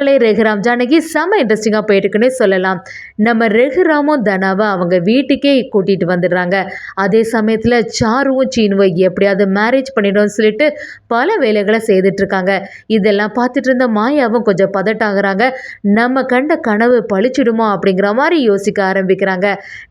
ரகுராம் ஜானகி செம்ம இன்ட்ரெஸ்டிங்காக போயிட்டுருக்குன்னே சொல்லலாம். நம்ம ரகுராமும் தனாவை அவங்க வீட்டுக்கே கூட்டிகிட்டு வந்துடுறாங்க. அதே சமயத்தில் சாருவும் சீனுவை எப்படியாவது மேரேஜ் பண்ணிடும்னு சொல்லிட்டு பல வேலைகளை செய்துட்ருக்காங்க. இதெல்லாம் பார்த்துட்டு இருந்த மாயாவும் கொஞ்சம் பதட்டாகிறாங்க. நம்ம கண்ட கனவு பழிச்சிடுமோ அப்படிங்கிற மாதிரி யோசிக்க ஆரம்பிக்கிறாங்க.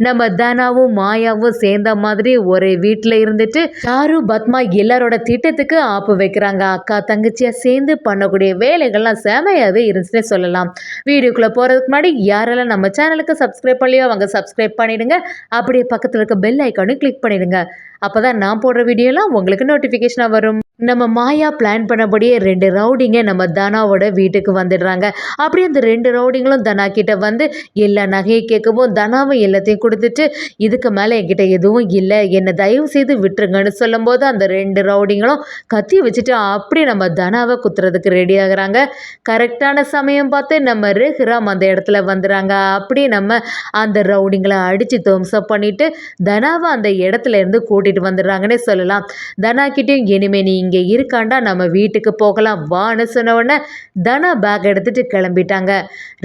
நம்ம தனாவும் மாயாவும் சேர்ந்த மாதிரி ஒரே வீட்டில் இருந்துட்டு சாரு பத்மா எல்லாரோட திட்டத்துக்கு ஆப்பு வைக்கிறாங்க. அக்கா தங்கச்சியாக சேர்ந்து பண்ணக்கூடிய வேலைகள்லாம் செமையாகவே இருந்துச்சுன்னே சொல்லலாம். வீடியோக்குள்ளே போகிறதுக்கு முன்னாடி யாரெல்லாம் நம்ம சேனலுக்கு சப்ஸ்கிரைப் பண்ணலையோ அவங்க சப்ஸ்கிரைப் பண்ணிடுங்க. அப்படியே பக்கத்தில் இருக்க பெல் ஐக்கானும் கிளிக் பண்ணிடுங்க. அப்போ தான் நான் போடுற வீடியோலாம் உங்களுக்கு நோட்டிஃபிகேஷனாக வரும். நம்ம மாயா பிளான் பண்ணபடியே 2 ரவுடிங்க நம்ம தனாவோட வீட்டுக்கு வந்துடுறாங்க. அப்படியே அந்த 2 ரவுடிங்களும் தனா கிட்ட வந்து எல்லா நகையை கேட்கவும் தனாவும் எல்லாத்தையும் கொடுத்துட்டு இதுக்கு மேலே என்கிட்ட எதுவும் இல்லை, என்னை தயவு செய்து விட்டுருங்கன்னு சொல்லும்போது அந்த 2 ரவுடிங்களும் கத்தி வச்சுட்டு அப்படியே நம்ம தனாவை குத்துறதுக்கு ரெடி ஆகுறாங்க. கரெக்டான சமயம் பார்த்து நம்ம ரகுராம் அந்த இடத்துல வந்துடுறாங்க. அப்படியே நம்ம அந்த ரவுடிங்களை அடித்து துவம்சம் பண்ணிட்டு தனாவை அந்த இடத்துல இருந்து கூட்டிகிட்டு வந்துடுறாங்கன்னே சொல்லலாம். தனா கிட்டேயும் இனிமே நீ இங்கே இருக்காண்டா, நம்ம வீட்டுக்கு போகலாம் வான்னு சொன்ன உடனே தனா பேக் எடுத்துட்டு கிளம்பிட்டாங்க.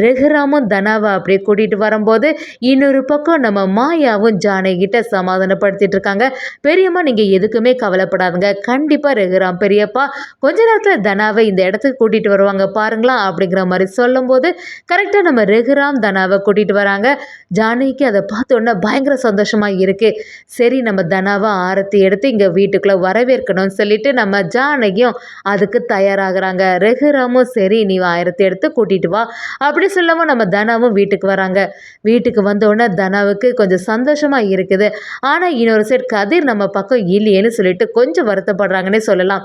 ரகுராமும் தனாவை அப்படியே கூட்டிகிட்டு வரும்போது இன்னொரு பக்கம் நம்ம மாயாவும் ஜானகிட்ட சமாதானப்படுத்திட்டு இருக்காங்க. பெரியம்மா நீங்கள் எதுக்குமே கவலைப்படாதுங்க, கண்டிப்பாக ரகுராம் பெரியப்பா கொஞ்ச நேரத்தில் தனாவை இந்த இடத்துக்கு கூட்டிகிட்டு வருவாங்க பாருங்களா அப்படிங்கிற மாதிரி சொல்லும்போது கரெக்டாக நம்ம ரகுராம் தனாவை கூட்டிகிட்டு வராங்க. ஜானகிக்கு அதை பார்த்தோன்னா பயங்கர சந்தோஷமாக இருக்குது. சரி நம்ம தனாவை ஆரத்தி எடுத்து இங்கே வீட்டுக்குள்ளே வரவேற்கணும்னு சொல்லிட்டு நம்ம ஜானகியும் அதுக்கு தயாராகிறாங்க. ரகுராமும் சரி நீ ஆயிரத்தி எடுத்து கூட்டிகிட்டு வா அப்படி சொல்லவும் நம்ம தனாவும் வீட்டுக்கு வராங்க. வீட்டுக்கு வந்தோடனே தனாவுக்கு கொஞ்சம் சந்தோஷமாக இருக்குது. ஆனால் இன்னொரு சைட் கதிர் நம்ம பக்கம் இல்லையேன்னு சொல்லிட்டு கொஞ்சம் வருத்தப்படுறாங்கன்னே சொல்லலாம்.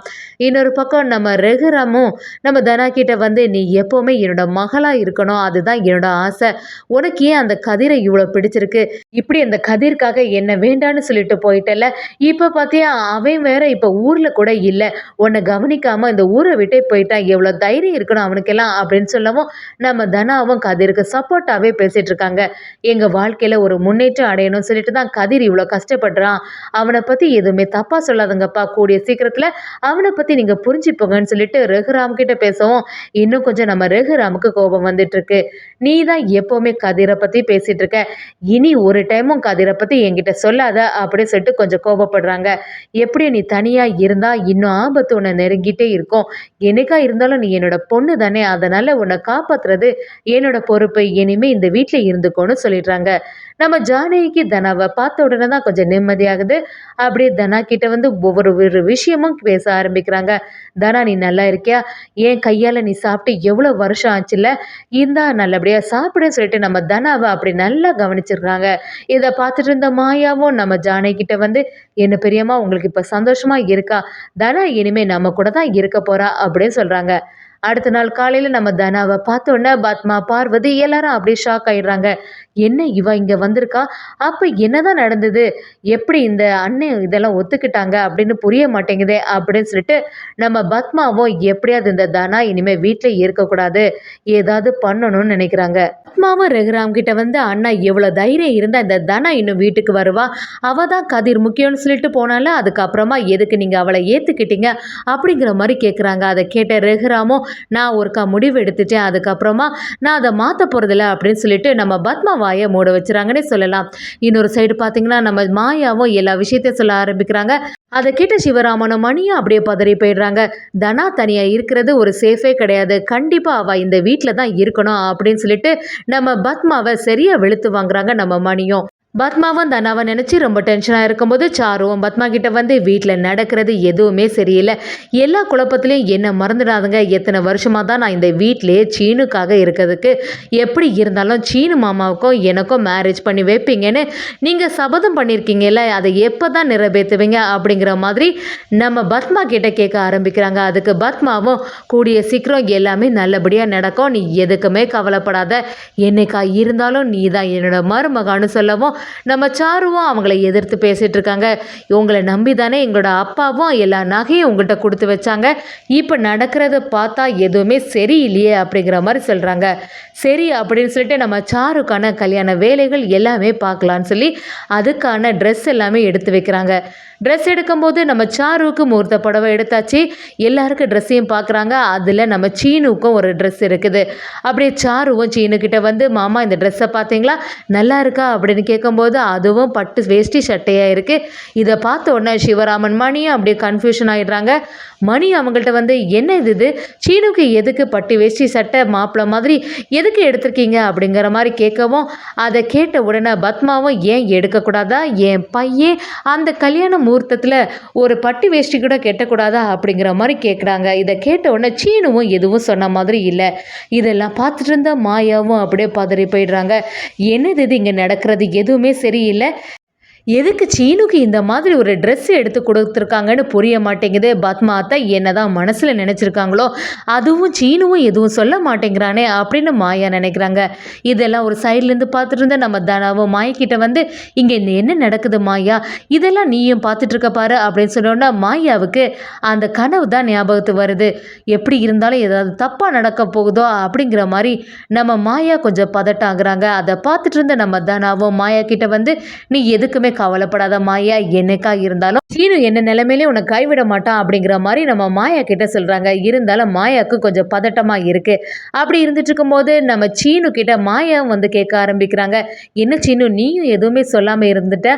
இன்னொரு பக்கம் நம்ம ரகுராமும் நம்ம தனா கிட்ட வந்து நீ எப்போவுமே என்னோட மகளாக இருக்கணும், அதுதான் என்னோட ஆசை, உனக்கு ஏன் அந்த கதிரை இவ்வளோ பிடிச்சிருக்கு, இப்படி அந்த கதிர்க்காக என்ன வேண்டான்னு சொல்லிட்டு போயிட்டல, இப்போ பார்த்தியா அவன் வேற இப்போ ஊரில் கூட இல்லை, உன்னை கவனிக்காமல் இந்த ஊரை விட்டே போயிட்டான், எவ்வளோ தைரியம் இருக்கணும் அவனுக்கெல்லாம் அப்படின்னு சொல்லவும் நம்ம தனாவும் கதிருக்கு சப்போர்ட்டாகவே பேசிகிட்டு இருக்காங்க. எங்கள் வாழ்க்கையில் ஒரு முன்னேற்றம் அடையணும்னு சொல்லிட்டு தான் கதிர் இவ்வளோ கஷ்டப்படுறான், அவனை பற்றி எதுவுமே தப்பாக சொல்லாதுங்கப்பா, கூடிய சீக்கிரத்தில் அவனை பற்றி நீங்கள் புரிஞ்சுப்போங்கன்னு சொல்லிட்டு ரகுராம் கிட்ட பேசவும் இன்னும் கொஞ்சம் நம்ம ரகுராமுக்கு கோபம் வந்துட்டுருக்கு. நீ தான் எப்போவுமே கதிரை பற்றி பேசிகிட்டு இருக்க, இனி ஒரு டைமும் கதிரை பற்றி என்கிட்ட சொல்லாத அப்படின்னு சொல்லிட்டு கொஞ்சம் கோபப்படுறாங்க. எப்படி நீ தனியாக இருந்தால் இன்னும் ஆபத்து உன்னை நெருங்கிட்டே இருக்கும், என்னைக்கா இருந்தாலும் நீ என்னோட பொண்ணு தானே, அதனால் உன்னை காப்பாற்றுறது என்னோட பொறுப்பு, இனிமேல் இந்த வீட்டில் இருந்துக்கோன்னு சொல்லிடுறாங்க. நம்ம ஜானகிக்கு தனாவை பார்த்த உடனே தான் கொஞ்சம் நிம்மதியாகுது. அப்படியே தனா கிட்ட வந்து ஒவ்வொரு விஷயமும் பேச ஆரம்பிக்கிறாங்க. தனா நீ நல்லா இருக்கியா, என் கையால் நீ சாப்பிட்டு எவ்வளோ வருஷம் ஆச்சுல்ல, இந்தா நல்லபடியாக சாப்பிடுன்னு சொல்லிட்டு நம்ம தனாவை அப்படி நல்லா கவனிச்சிருக்காங்க. இதை பார்த்துட்டு இருந்த மாயாவும் நம்ம ஜானகிட்ட வந்து என்ன பெரியம்மா உங்களுக்கு இப்போ சந்தோஷமாக இருக்கா, தனா இனிமேல் நம்ம கூட தான் இருக்க போகிறா அப்படின்னு சொல்கிறாங்க. அடுத்த நாள் காலையில் நம்ம தனாவை பார்த்தோன்னே பத்மா பார்வதி எல்லாரும் அப்படியே ஷாக் ஆயிடுறாங்க. என்ன இவ இங்கே வந்திருக்கா, அப்போ என்னதான் நடந்தது, எப்படி இந்த அண்ணன் இதெல்லாம் ஒத்துக்கிட்டாங்க அப்படின்னு புரிய மாட்டேங்குதே அப்படின்னு சொல்லிட்டு நம்ம பத்மாவும் எப்படியாவது இந்த தனா இனிமேல் வீட்டில் இருக்கக்கூடாது, ஏதாவது பண்ணணும்னு நினைக்கிறாங்க. பத்மாவும் ரகுராம் கிட்ட வந்து அண்ணா எவ்வளோ தைரியம் இருந்தால் இந்த தனா இன்னும் வீட்டுக்கு வருவா, அவள் தான் கதிர் முக்கியம்னு சொல்லிட்டு போனால அதுக்கப்புறமா எதுக்கு நீங்கள் அவளை ஏற்றுக்கிட்டீங்க அப்படிங்கிற மாதிரி கேட்குறாங்க. அதை கேட்ட ரகுராமும் நான் ஒருக்கா முடிவு எடுத்துட்டேன், அதுக்கப்புறமா நான் அதை மாற்ற போகிறதில்ல அப்படின்னு சொல்லிட்டு நம்ம பத்மா வாயை மூட வச்சுறாங்கன்னே சொல்லலாம். இன்னொரு சைடு பார்த்தீங்கன்னா நம்ம மாயாவும் எல்லா விஷயத்தையும் சொல்ல ஆரம்பிக்கிறாங்க. அதை கேட்ட சிவராமனும் மணியும் அப்படியே பதறி போயிடுறாங்க. தனா தனியாக இருக்கிறது ஒரு சேஃபே கிடையாது, கண்டிப்பாக அவள் இந்த வீட்டில் தான் இருக்கணும் அப்படின்னு சொல்லிட்டு நம்ம பத்மாவை சரியாக வெளுத்து வாங்குறாங்க நம்ம மணியும். பத்மாவும் தனாவை நினச்சி ரொம்ப டென்ஷனாக இருக்கும்போது சாருவும் பத்மா கிட்ட வந்து வீட்டில் நடக்கிறது எதுவுமே சரியில்லை, எல்லா குழப்பத்திலையும் என்ன மறந்துடாதுங்க, எத்தனை வருஷமாக தான் நான் இந்த வீட்டிலேயே சீனுக்காக இருக்கிறதுக்கு, எப்படி இருந்தாலும் சீனு மாமாவுக்கும் எனக்கும் மேரேஜ் பண்ணி வைப்பீங்கன்னு நீங்கள் சபதம் பண்ணியிருக்கீங்கல்ல, அதை எப்போ தான் நிறைவேற்றுவீங்க அப்படிங்கிற மாதிரி நம்ம பத்மா கிட்ட கேட்க ஆரம்பிக்கிறாங்க. அதுக்கு பத்மாவும் கூடிய சீக்கிரம் எல்லாமே நல்லபடியாக நடக்கும், நீ எதுக்குமே கவலைப்படாத, என்னைக்கா இருந்தாலும் நீ தான் என்னோட மருமகான்னு சொல்லவும் நம்ம சாருவும் அவங்கள எதிர்த்து பேசிகிட்டு இருக்காங்க. இவங்களை நம்பி தானே எங்களோட அப்பாவும் எல்லா நகையும் உங்கள்கிட்ட கொடுத்து வச்சாங்க, இப்போ நடக்கிறத பார்த்தா எதுவுமே சரியில்லையே அப்படிங்கிற மாதிரி சொல்கிறாங்க. சரி அப்படின்னு சொல்லிட்டு நம்ம சாருக்கான கல்யாண வேலைகள் எல்லாமே பார்க்கலான்னு சொல்லி அதுக்கான ட்ரெஸ் எல்லாமே எடுத்து வைக்கிறாங்க. ட்ரெஸ் எடுக்கும்போது நம்ம சாருவுக்கு முகூர்த்த புடவை எடுத்தாச்சு. எல்லாருக்கும் ட்ரெஸ்ஸையும் பார்க்குறாங்க. அதில் நம்ம சீனுக்கும் ஒரு ட்ரெஸ் இருக்குது. அப்படியே சாருவும் சீனுக்கிட்ட வந்து, மாமா இந்த ட்ரெஸ்ஸை பார்த்தீங்களா, நல்லா இருக்கா அப்படின்னு கேட்கும்போது, அதுவும் பட்டு வேஷ்டி சட்டையாக இருக்குது. இதை பார்த்த உடனே சிவராமன் மணியும் அப்படியே கன்ஃபியூஷன் ஆகிடுறாங்க. மணி அவங்கள்ட்ட வந்து, என்ன இது சீனுக்கு எதுக்கு பட்டு வேஷ்டி சட்டை மாப்பிள்ளை மாதிரி எதுக்கு எடுத்திருக்கீங்க அப்படிங்கிற மாதிரி கேட்கவும், அதை கேட்ட உடனே பத்மாவும், ஏன் எடுக்கக்கூடாதா, என் பையன் அந்த கல்யாண முகூர்த்தத்தில் ஒரு பட்டு வேஷ்டி கூட கெட்டக்கூடாதா அப்படிங்கிற மாதிரி கேட்குறாங்க. இதை கேட்ட உடனே சீனுவும் எதுவும் சொன்ன மாதிரி இல்லை. இதெல்லாம் பார்த்துட்டு இருந்த மாயாவும் அப்படியே பதறி போயிடுறாங்க. என்னது இது, இங்கே நடக்கிறது எதுவுமே சரியில்லை. எதுக்கு சீனுக்கு இந்த மாதிரி ஒரு ட்ரெஸ் எடுத்து கொடுத்துருக்காங்கன்னு புரிய மாட்டேங்குது. பத்மா அத்தை என்னதான் மனசில் நினச்சிருக்காங்களோ, அதுவும் சீனுவும் எதுவும் சொல்ல மாட்டேங்கிறானே அப்படின்னு மாயா நினைக்கிறாங்க. இதெல்லாம் ஒரு சைட்லேருந்து பார்த்துட்டு இருந்த நம்ம தனாவும் மாயக்கிட்ட வந்து, இங்கே என்ன நடக்குது மாயா, இதெல்லாம் நீயும் பார்த்துட்டு இருக்க பாரு அப்படின்னு சொன்னோன்னா, மாயாவுக்கு அந்த கனவு தான் ஞாபகத்து வருது. எப்படி இருந்தாலும் ஏதாவது தப்பாக நடக்க போகுதோ அப்படிங்கிற மாதிரி நம்ம மாயா கொஞ்சம் பதட்டாகிறாங்க. அதை பார்த்துட்டு இருந்த நம்ம தனாவும் மாயா கிட்ட வந்து, நீ எதுக்குமே கவலைப்படாத மாயா, என்னைக்கா இருந்தாலும் சீனு என்ன நிலைமையிலே உன்னை கைவிட மாட்டான் அப்படிங்கிற மாதிரி நம்ம மாயா கிட்ட சொல்றாங்க. இருந்தாலும் மாயாவுக்கு கொஞ்சம் பதட்டமா இருக்கு. அப்படி இருந்துட்டு இருக்கும்போது நம்ம சீனு கிட்ட மாயா வந்து கேட்க ஆரம்பிக்கிறாங்க. என்ன சீனு, நீயும் எதுவுமே சொல்லாம இருந்துட்ட,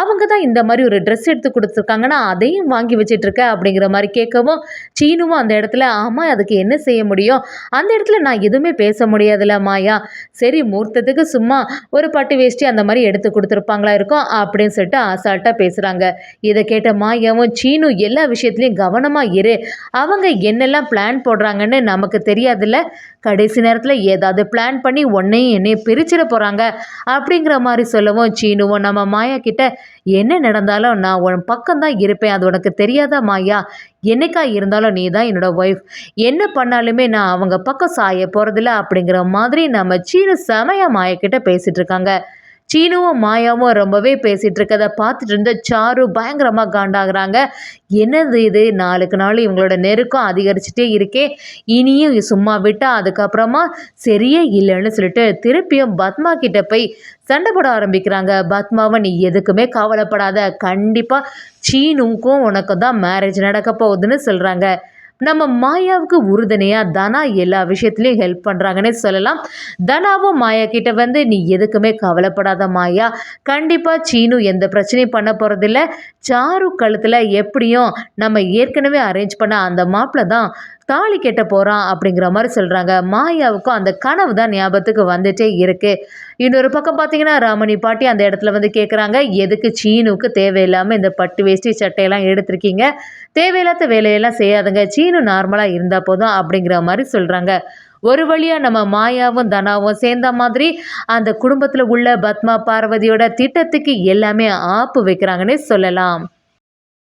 அவங்க தான் இந்த மாதிரி ஒரு ட்ரெஸ் எடுத்து கொடுத்துருக்காங்கன்னா அதையும் வாங்கி வச்சிட்டு இருக்க அப்படிங்கிற மாதிரி கேட்கவும், சீனுவும் அந்த இடத்துல, ஆமா அதுக்கு என்ன செய்ய முடியும், அந்த இடத்துல நான் எதுவுமே பேச முடியாதுல்ல மாயா, சரி முகூர்த்தத்துக்கு சும்மா ஒரு பட்டு வேஷ்டி அந்த மாதிரி எடுத்து கொடுத்துருப்பாங்களா இருக்கும் அப்படின்னு சொல்லிட்டு அசால்ட்டாக பேசுகிறாங்க. இதை கேட்ட மாயாவும், சீனு எல்லா விஷயத்துலையும் கவனமாக இரு, அவங்க என்னெல்லாம் பிளான் போடுறாங்கன்னு நமக்கு தெரியாதுல்ல, கடைசி நேரத்தில் ஏதாவது பிளான் பண்ணி உன்னையும் என்னையும் பிரிச்சிட போகிறாங்க அப்படிங்கிற மாதிரி சொல்லவும், சீனுவும் நம்ம மாயா கிட்ட, என்ன நடந்தாலும் நான் உன் பக்கம்தான் இருப்பேன், அது உனக்கு தெரியாதா மாயா, என்னைக்கா இருந்தாலும் நீ தான் என்னோட ஒய்ஃப், என்ன பண்ணாலுமே நான் அவங்க பக்கம் சாய போகிறதில்ல அப்படிங்கிற மாதிரி நம்ம சீனு செமையா மாயா கிட்ட பேசிகிட்டு இருக்காங்க. சீனுவும் மாயாவும் ரொம்பவே பேசிகிட்டு இருக்கதை பார்த்துட்டு இருந்த சாரு பயங்கரமாக காண்டாகிறாங்க. என்னது இது, நாளுக்கு நாள் இவங்களோட நெருக்கம் அதிகரிச்சுட்டே இருக்கே, இனியும் சும்மா விட்டால் அதுக்கப்புறமா சரியே இல்லைன்னு சொல்லிட்டு திருப்பியும் பத்மா கிட்ட போய் சண்டை போட ஆரம்பிக்கிறாங்க. பத்மாவை, நீ எதுக்குமே கவலைப்படாத, கண்டிப்பாக சீனுக்கும் உனக்கு தான் மேரேஜ் நடக்க போகுதுன்னு சொல்கிறாங்க. நம்ம மாயாவுக்கு உறுதுணையாக தனா எல்லா விஷயத்துலையும் ஹெல்ப் பண்ணுறாங்கன்னே சொல்லலாம். தனாவும் மாயா கிட்ட வந்து, நீ எதுக்குமே கவலைப்படாத மாயா, கண்டிப்பாக சீனு எந்த பிரச்சனையும் பண்ண போகிறதில்ல, சாரு கழுத்தில் எப்படியும் நம்ம ஏற்கனவே அரேஞ்ச் பண்ண அந்த மாப்பிள்ளை தான் தாலி கெட்ட போகிறான் அப்படிங்கிற மாதிரி சொல்கிறாங்க. மாயாவுக்கும் அந்த கனவு தான் ஞாபகத்துக்கு வந்துட்டே இருக்குது. இன்னொரு பக்கம் பார்த்தீங்கன்னா ராமணி பாட்டி அந்த இடத்துல வந்து கேட்குறாங்க, எதுக்கு சீனுக்கு தேவையில்லாமல் இந்த பட்டு வேஷ்டி சட்டையெல்லாம் எடுத்திருக்கீங்க, தேவையில்லாத வேலையெல்லாம் செய்யாதுங்க, சீனு நார்மலாக இருந்தால் போதும் அப்படிங்கிற மாதிரி சொல்கிறாங்க. ஒரு வழியாக நம்ம மாயாவும் தனாவும் சேர்ந்த மாதிரி அந்த குடும்பத்தில் உள்ள பத்மா பார்வதியோட திட்டத்துக்கு எல்லாமே ஆப்பு வைக்கிறாங்கன்னே சொல்லலாம்.